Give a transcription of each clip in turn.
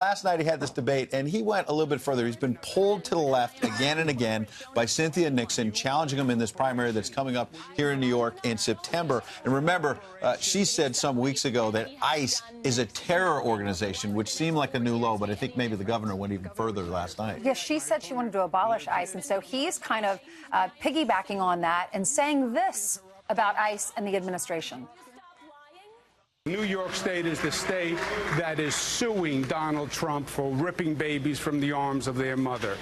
Last night he had this debate, and he went a little bit further. He's been pulled to the left again and again by Cynthia Nixon, challenging him in this primary that's coming up here in New York in September. And remember, she said some weeks ago that ICE is a terror organization, which seemed like a new low, but I think maybe the governor went even further last night. Yes, she said she wanted to abolish ICE, and so he's kind of piggybacking on that and saying this about ICE and the administration. New York State is the state that is suing Donald Trump for ripping babies from the arms of their mother.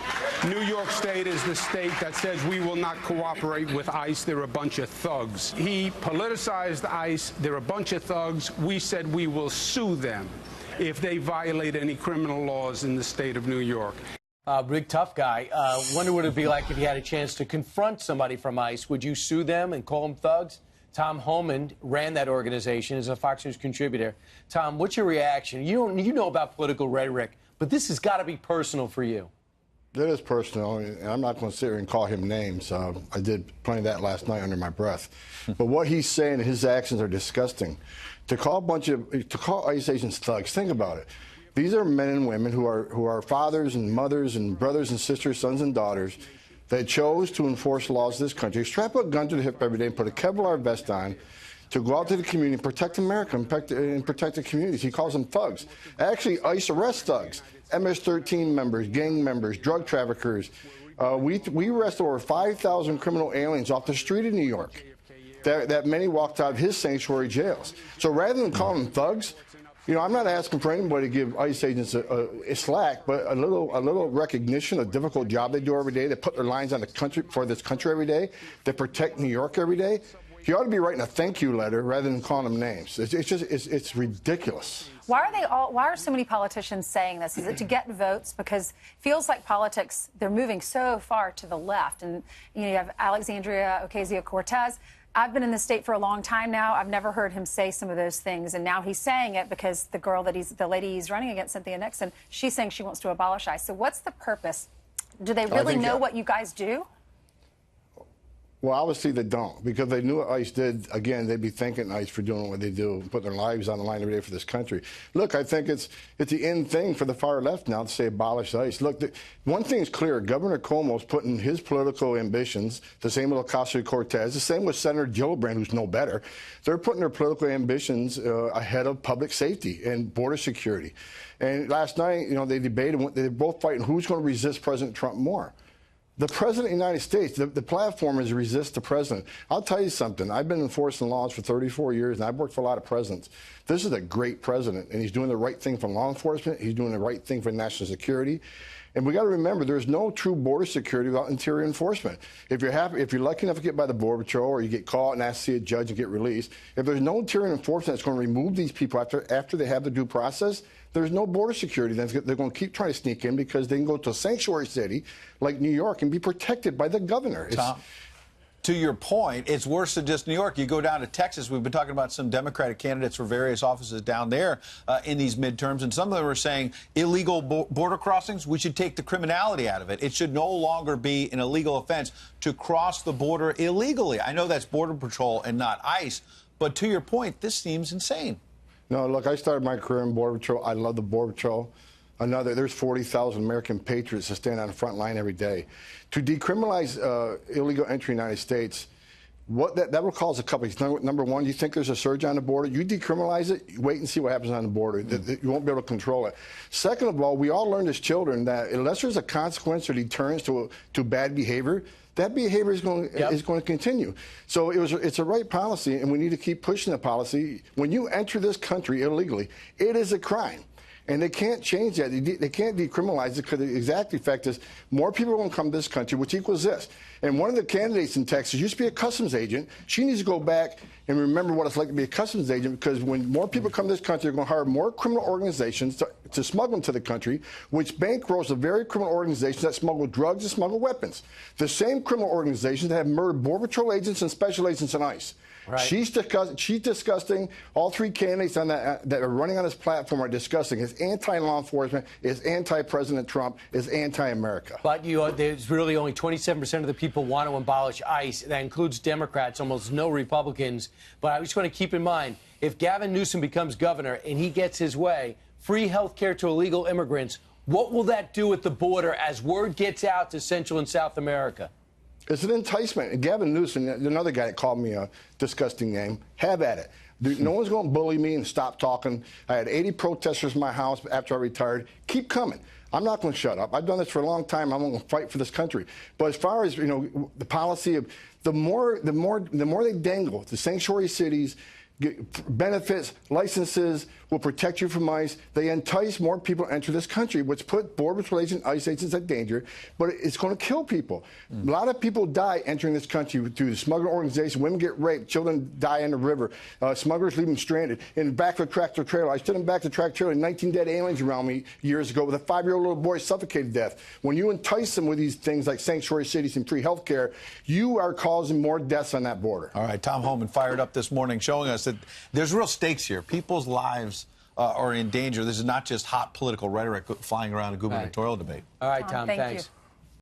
New York State is the state that says we will not cooperate with ICE. They're a bunch of thugs. He politicized ICE. They're a bunch of thugs. We said we will sue them if they violate any criminal laws in the state of New York. Big tough guy. Wonder what it'd be like if you had a chance to confront somebody from ICE. Would you sue them and call them thugs? Tom Homan ran that organization as a Fox News contributor. Tom, what's your reaction? You know about political rhetoric, but this has got to be personal for you. It is personal, and I'm not going to sit here and call him names. I did plenty of that last night under my breath. But what he's saying, his actions are disgusting. To call ICE agents thugs, think about it. These are men and women who are fathers and mothers and brothers and sisters, sons and daughters, that chose to enforce laws of this country, strap a gun to the hip every day and put a Kevlar vest on to go out to the community and protect America and protect the communities. He calls them thugs. Actually, ICE arrests thugs, MS-13 members, gang members, drug traffickers. We arrested over 5,000 criminal aliens off the street in New York that many walked out of his sanctuary jails. So rather than calling them thugs, you know, I'm not asking for anybody to give ICE agents a slack, but a little recognition of the difficult job they do every day. They put their lines on the country for this country every day. They protect New York every day. He ought to be writing a thank you letter rather than calling them names. It's ridiculous. Why are so many politicians saying this? Is it to get votes? Because it feels like politics, they're moving so far to the left. And you have Alexandria Ocasio-Cortez. I've been in the state for a long time now. I've never heard him say some of those things, and now he's saying it because the lady he's running against, Cynthia Nixon, she's saying she wants to abolish ICE. So what's the purpose? Do they really know what you guys do? Well, obviously they don't, because they knew what ICE did. Again, they'd be thanking ICE for doing what they do, putting their lives on the line every day for this country. Look, I think it's the end thing for the far left now to say abolish ICE. Look, one thing's clear. Governor Cuomo's putting his political ambitions, the same with Ocasio-Cortez, the same with Senator Gillibrand, who's no better. They're putting their political ambitions ahead of public safety and border security. And last night, you know, they debated, they're both fighting who's going to resist President Trump more. The President of the United States, the platform is resist the President. I'll tell you something. I've been enforcing laws for 34 years, and I've worked for a lot of presidents. This is a great president, and he's doing the right thing for law enforcement. He's doing the right thing for national security. And we got to remember, there's no true border security without interior enforcement. If you're lucky enough to get by the Border Patrol, or you get caught and asked to see a judge and get released, if there's no interior enforcement that's going to remove these people after they have the due process, there's no border security. They're going to keep trying to sneak in because they can go to a sanctuary city like New York and be protected by the governor. Tom, to your point, it's worse than just New York. You go down to Texas. We've been talking about some Democratic candidates for various offices down there in these midterms, and some of them are saying illegal border crossings, we should take the criminality out of it. It should no longer be an illegal offense to cross the border illegally. I know that's Border Patrol and not ICE, but to your point, this seems insane. No, look, I started my career in Border Patrol. I love the Border Patrol. There's 40,000 American patriots that stand on the front line every day. To decriminalize illegal entry in the United States, that will cause a couple of things. Number one, you think there's a surge on the border? You decriminalize it, you wait and see what happens on the border. You won't be able to control it. Second of all, we all learned as children that unless there's a consequence or deterrence to bad behavior, that behavior is going to continue. So it's a right policy, and we need to keep pushing the policy. When you enter this country illegally, it is a crime. And they can't change that. They can't decriminalize it because the exact effect is more people are going to come to this country, which equals this. And one of the candidates in Texas used to be a customs agent. She needs to go back and remember what it's like to be a customs agent, because when more people come to this country, they're going to hire more criminal organizations to smuggle into the country, which bankrolls the very criminal organizations that smuggle drugs and smuggle weapons. The same criminal organizations that have murdered Border Patrol agents and special agents in ICE. Right. She's disgusting. All three candidates on that are running on this platform are disgusting. It's anti-law enforcement, it's anti-President Trump, it's anti-America. But there's really only 27% of the people want to abolish ICE. That includes Democrats, almost no Republicans. But I just want to keep in mind, if Gavin Newsom becomes governor and he gets his way, free health care to illegal immigrants. What will that do at the border as word gets out to Central and South America? It's an enticement. Gavin Newsom, another guy that called me a disgusting name, have at it. No one's going to bully me and stop talking. I had 80 protesters in my house after I retired. Keep coming. I'm not going to shut up. I've done this for a long time. I'm going to fight for this country. But as far as, the policy of the more they dangle the sanctuary cities, benefits, licenses will protect you from ICE. They entice more people to enter this country, which put Border Patrol and ICE agents at danger, but it's going to kill people. A lot of people die entering this country through the smuggler organization. Women get raped. Children die in the river. Smugglers leave them stranded. In the back of a tractor trailer. I stood in the back of the tractor trailer, 19 dead aliens around me years ago with a 5-year-old little boy suffocated to death. When you entice them with these things like sanctuary cities and free health care, you are causing more deaths on that border. All right, Tom Homan fired up this morning showing us that there's real stakes here. People's lives are in danger. This is not just hot political rhetoric flying around a gubernatorial debate. All right, Tom, thank thanks. you.